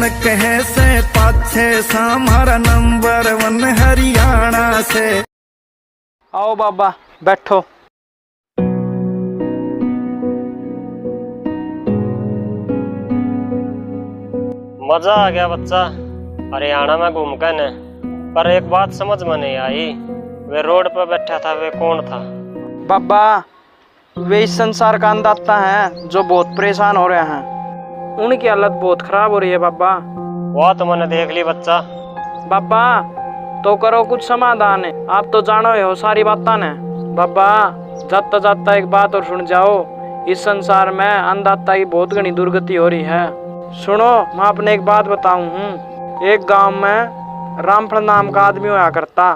कौन कहे से पाछे सा हमारा नंबर 1 हरियाणा से। आओ बाबा बैठो। मजा आ गया बच्चा हरियाणा में घूम कर न। पर एक बात समझ में नहीं आई, वे रोड पर बैठा था वे कौन था? बाबा वे इस संसार का अंदाता है जो बहुत परेशान हो रहे हैं। उनकी हालत बहुत खराब हो रही है बाबा। वो तो मैंने देख ली बच्चा। बाबा तो करो कुछ समाधान है, आप तो जानो हो सारी बातें ने। बाबा जाता जाता एक बात और सुन जाओ, इस संसार में अंधाता की बहुत घनी दुर्गति हो रही है। सुनो मैं अपने एक बात बताऊं हूँ। एक गांव में रामफल नाम का आदमी हुआ करता।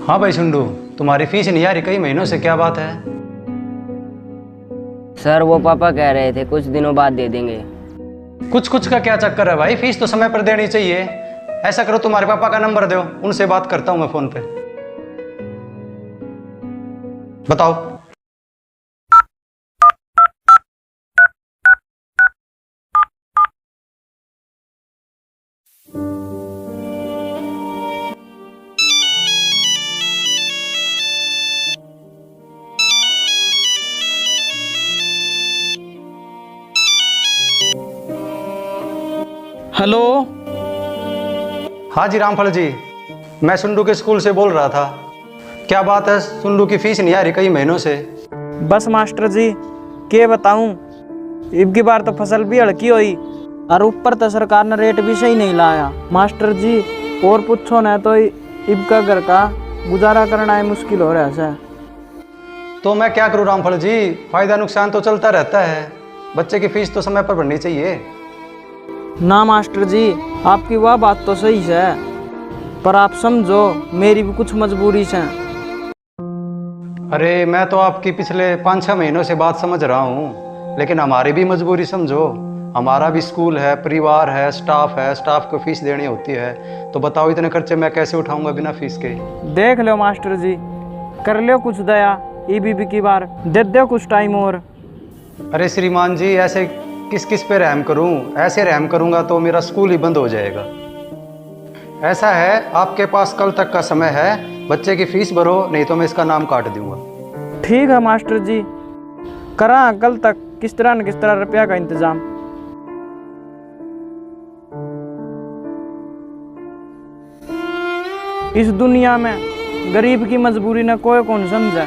हाँ भाई सुंडू, तुम्हारी फीस नहीं आ रही कई महीनों से, क्या बात है? सर वो पापा कह रहे थे कुछ दिनों बाद दे देंगे। कुछ कुछ का क्या चक्कर है भाई, फीस तो समय पर देनी चाहिए। ऐसा करो तुम्हारे पापा का नंबर दो, उनसे बात करता हूं मैं फोन पे। बताओ। हेलो। हाँ जी रामफल जी, मैं सुंडू के स्कूल से बोल रहा था। क्या बात है, सुंडू की फीस नहीं आ रही कई महीनों से? बस मास्टर जी के बताऊं, इब की बार तो फसल भी हल्की हुई और ऊपर तो सरकार ने रेट भी सही नहीं लाया मास्टर जी। और पूछो ना तो इब का घर का गुजारा करना है मुश्किल हो रहा है। तो मैं क्या करूँ रामफल जी, फायदा नुकसान तो चलता रहता है। बच्चे की फीस तो समय पर भरनी चाहिए। ना मास्टर जी आपकी वह बात तो सही है, पर आप समझो मेरी भी कुछ मजबूरी है। अरे मैं तो आपकी पिछले 5-6 महीनों से बात समझ रहा हूँ, लेकिन हमारी भी मजबूरी समझो। हमारा भी स्कूल है, परिवार है, स्टाफ को फीस देनी होती है। तो बताओ इतने खर्चे मैं कैसे उठाऊंगा बिना फीस के? देख लो मास्टर जी, कर लो कुछ दया, ईबीबी की बार दे दो कुछ टाइम और। अरे श्रीमान जी, ऐसे किस किस पे रहम करूं? ऐसे रहम करूंगा तो मेरा स्कूल ही बंद हो जाएगा। ऐसा है, आपके पास कल तक का समय है, बच्चे की फीस भरो, नहीं तो मैं इसका नाम काट दूंगा। ठीक है मास्टर जी, करा कल तक किस तरह न किस तरह रुपया का इंतजाम। इस दुनिया में गरीब की मजबूरी न कोई कौन समझे,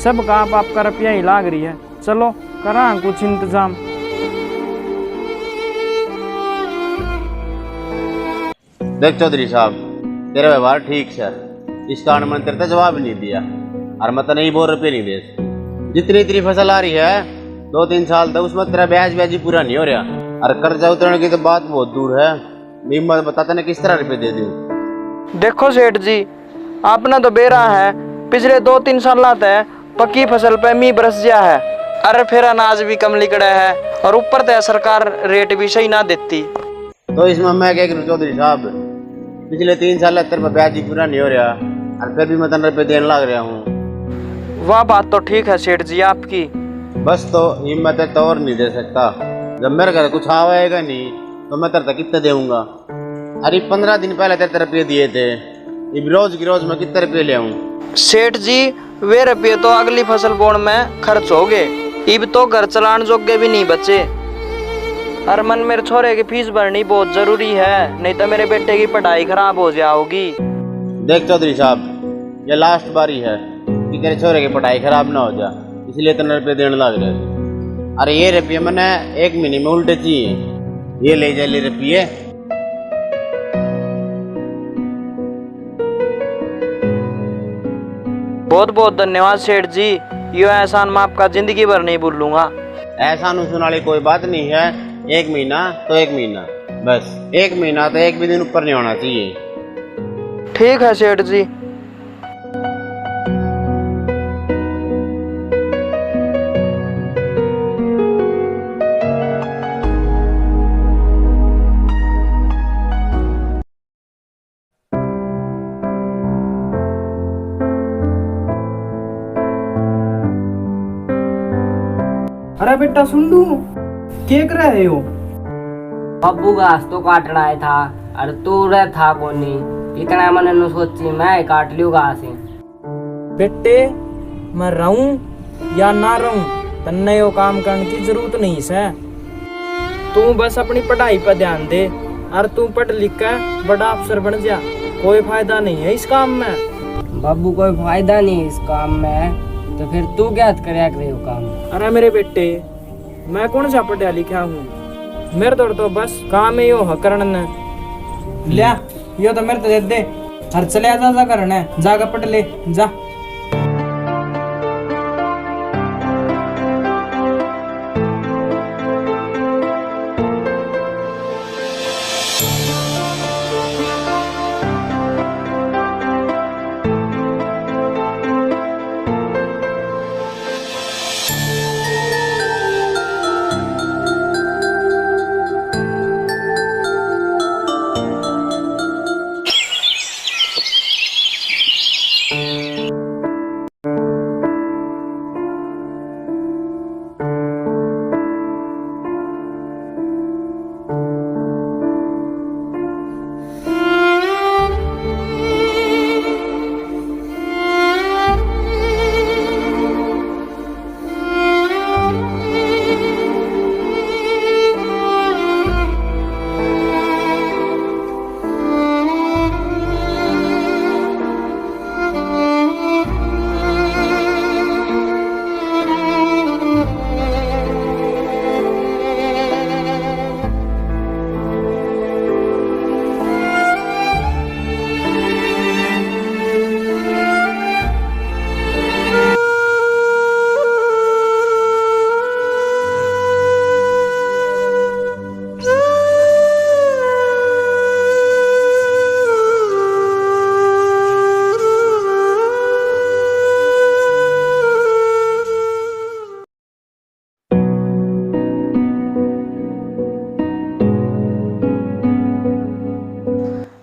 सबका आप आपका रुपया ही लाग रही है। चलो करा कुछ इंतजाम। देख चौधरी साहब, तेरा व्यवहार ठीक है, इस कारण मैंने तेरे जवाब नहीं दिया और मैं तो नहीं बोल रुपये नहीं दे। जितनी तेरी फसल आ रही है 2-3 साल तक, उसमें तेरा ब्याज ही पूरा नहीं हो रहा और कर्जा उतरने की तो बात बहुत दूर है। मैं बताता ना किस तरह रुपये दे दूं। देखो सेठ जी, आपने तो बेरा है, पिछले 2-3 साल है पक्की फसल पे मी बरस गया है, अरे फिर अनाज भी कम लिकड़ा है और ऊपर तो सरकार रेट भी सही ना देती। तो इसमें मैं क्या करूँ चौधरी साहब, पिछले 3 साल तेरे पर ब्याज ही पूरा नहीं हो रहा और फिर भी मैं 10 रुपये देने लग रहा हूँ। वह बात तो ठीक है सेठ जी आपकी, बस तो हिम्मत है तो और नहीं दे सकता। जब मेरे घर कुछ आएगा नहीं तो मैं तेरे तक कितने देऊंगा? अरे 15 दिन पहले तेरे रुपये दिए थे, अब रोज की रोज मैं कितने रुपये ले आऊँ? सेठ जी वे रुपये तो अगली फसल बोने में खर्च हो गए, अब तो घर चलाने जोगे भी नहीं बचे। अरमन मेरे छोरे की फीस भरनी बहुत जरूरी है, नहीं तो मेरे बेटे की पढ़ाई खराब हो जाओगी। देख चौधरी साहब, ये लास्ट बारी है कि तेरे छोरे की पढ़ाई खराब ना हो जा, इसलिए 3 रुपये देने लग रहे। अरे ये रुपये मैंने 1 महीने में उल्टे चाहिए, ये ले जा ले रुपये। बहुत बहुत धन्यवाद सेठ जी, यो एहसान मैं आपका जिंदगी भर नहीं भूलूंगा। एहसान उसून वाली कोई बात नहीं है, 1 महीना तो 1 महीना, बस 1 महीना तो 1 भी दिन ऊपर नहीं होना चाहिए। ठीक है सेठ जी। अरे बेटा सुन लू, क्या कर रहे हो? बब्बू घास तो काटना है था, अरे तू रह था कोनी, इतना मन नु सोची मैं काट लियो घास। बेटे मैं रहूं या ना रहूं, तन्ने यो काम करने की जरूरत नहीं है। तू बस अपनी पढ़ाई पर ध्यान दे, और तू पढ़ लिख कर बड़ा अफसर बन जा। कोई फायदा नहीं है इस काम में। बब्बू कोई फायदा नहीं इस काम में, तो फिर तू क्या करे हो काम? अरे मेरे बेटे, मैं कौन सा पढ़ा लिखा हूँ? मेरे तो बस काम है यो करन लिया, यो तो मेरे तो दे दे, हर चले जा करना जाकर पढ़ ले जा।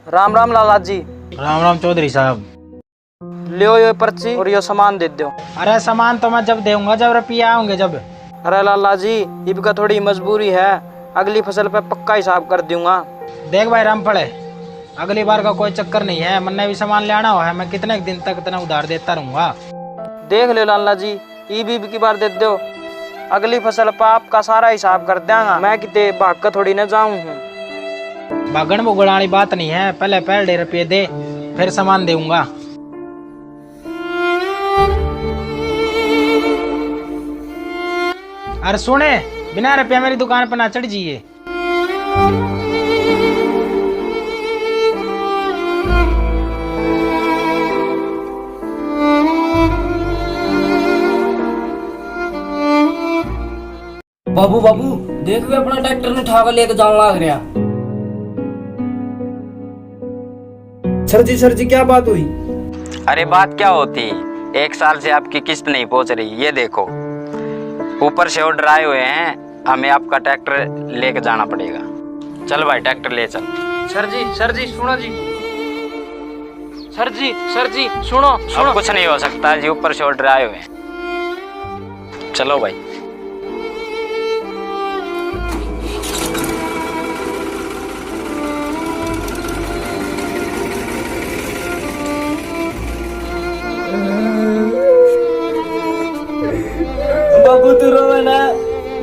राम राम लाला जी। राम राम चौधरी साहब। लियो ये पर्ची और ये सामान दे दो। अरे सामान तो मैं जब दूंगा जब रुपया आऊंगे जब। अरे लाला जी, इनका थोड़ी मजबूरी है, अगली फसल पे पक्का हिसाब कर दूंगा। देख भाई रामफल, अगली बार का कोई चक्कर नहीं है, मैंने भी सामान ले आना हुआ है, मैं कितने दिन तक इतना उधार देता रहूंगा। देख लो लाला जी, ईबी की बार दे दो, अगली फसल पर आपका सारा हिसाब कर देंगा। मैं कितने भाग कर थोड़ी न जाऊँ हूँ। भागण भुगड़ वाली बात नहीं है, पहले पहले रुपये दे फिर सामान दूंगा। अरे सुने, बिना रुपया मेरी दुकान पर ना चढ़ जाइए। बाबू बाबू देख भी अपना ट्रैक्टर ने उठा कर लेके जाऊं लाग रहा। सर जी क्या बात हुई? अरे बात क्या होती, 1 साल से आपकी किस्त नहीं पहुंच रही, ये देखो ऊपर से ऑर्डर आए हुए हैं, हमें आपका ट्रैक्टर लेके जाना पड़ेगा। चल भाई ट्रैक्टर ले चल। सर जी सुनो जी। सर जी सुनो। अब कुछ नहीं हो सकता जी, ऊपर से ऑर्डर आए हुए हैं। चलो भाई। बाबू तू रोवे ना,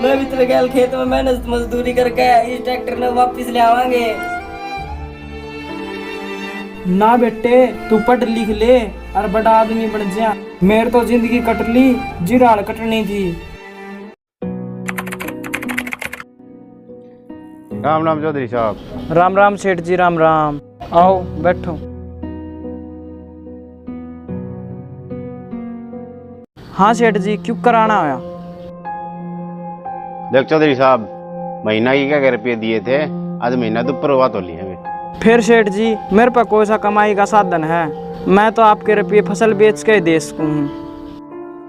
मैं भी तेरे गैल खेत में मेहनत मजदूरी करके इस ट्रैक्टर ने वापस ले आवांगे। ना बेटे, तू पढ़ लिख ले और बड़ा आदमी बन जा। मेरे तो जिंदगी कट ली, जिराल कटनी थी। राम राम चौधरी साहब। राम राम सेठ जी, राम राम। आओ बैठो। हाँ सेठ जी, क्यों कराना आया? देख चौधरी साहब, महीना की क्या रुपये दिए थे, आज महीना तो ऊपर हुआ तो लिए हमें। फिर सेठ जी, मेरे पास कोई सा कमाई का साधन है? मैं तो आपके रुपये फसल बेच के दे सकूं हूँ।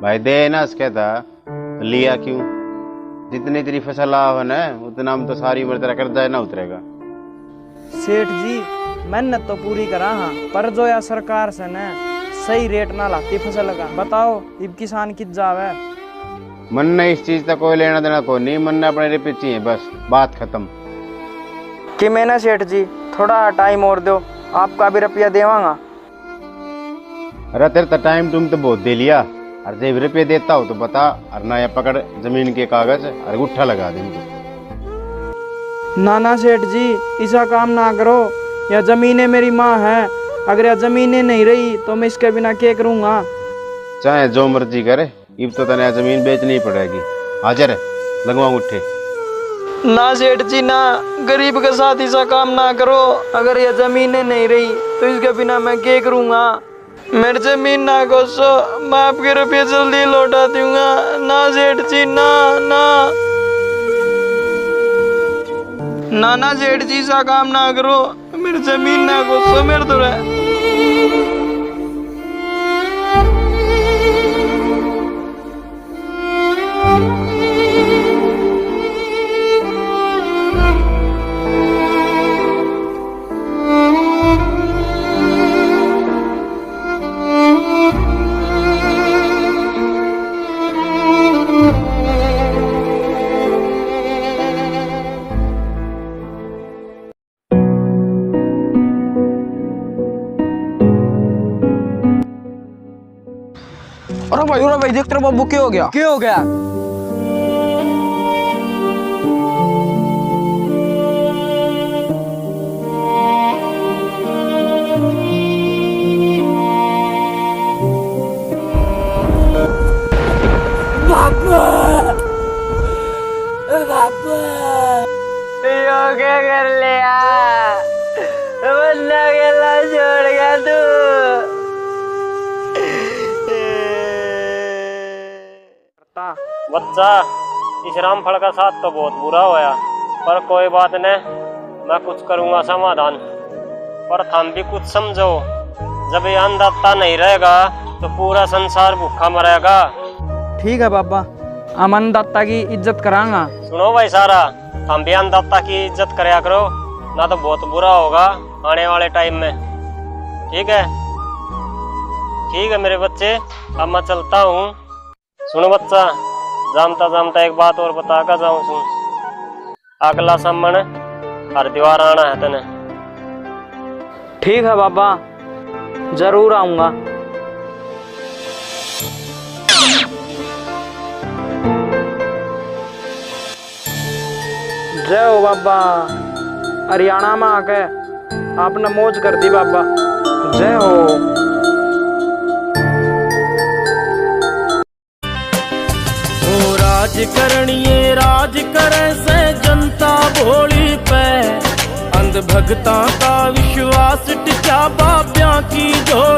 भाई दे ना इसके था, लिया क्यों? जितनी तेरी फसल आ ना उतना हम तो सारी उम्र तेरा कर्जा है ना उतरेगा। सेठ जी, मेहनत तो पूरी करा हाँ, पर जो या सरकार से न सही रेट ना लाती फसल का। बताओ इब किसान कित जावे। मन ने इस चीज तक कोई लेना देना कोई नहीं, मन ने अपने रुपये चाहिए बस, बात खत्म। कि मैंने सेठ जी थोड़ा टाइम और दो, आपका भी रुपया देवांगा। अरे तेरे तो टाइम तुम तो बहुत दे लिया, और जब रुपये देता हो तो बता, और ना या पकड़ जमीन के कागज और गुट्ठा लगा देंगे। ना सेठ जी ऐसा काम ना करो, यह जमीनें मेरी माँ है, अगर यह जमीनें नहीं रही तो मैं इसके बिना क्या करूँगा। चाहे जो मर्जी करे, इब तो तने जमीन बेचनी पड़ेगी। हाजिर लगवा उठे। ना सेठ जी ना, गरीब के साथ ऐसा काम ना करो, अगर यह जमीनें नहीं रही तो इसके बिना मैं क्या करूँगा। मेरी जमीन ना घोसो, मैं आपके रुपये जल्दी लौटा दूंगा। ना सेठ जी ना ना सेठ जी ऐसा काम ना करो, मेरी जमीन ना घोसो मेरे तो अरे भाई देख तेरा बाबू क्या हो गया? क्या हो गया? क्या कर लिया? बंदा अकेला छोड़ गया तू। बच्चा इस रामफल का साथ तो बहुत बुरा होया, पर कोई बात नहीं, मैं कुछ करूँगा समाधान। पर तुम भी कुछ समझो, जब ये अन्नदाता नहीं रहेगा तो पूरा संसार भूखा मरेगा। ठीक है बाबा, हम अन्नदाता की इज्जत करांगा। सुनो भाई सारा, हम भी अन्नदाता की इज्जत करया करो, ना तो बहुत बुरा होगा आने वाले टाइम में। ठीक है मेरे बच्चे, अब मैं चलता हूँ। सुनो बच्चा, जानता जानता एक बात और बता कर जाऊँ सुन, अगला सम्मन हर दीवार आना है तने। ठीक है बाबा, जरूर आऊंगा। जय हो बाबा, हरियाणा में आके आपने मौज कर दी बाबा, जय हो। राज करनिए राज करे से जनता भोली पे, अंध भगता का विश्वास टिका बाब्या की झोली।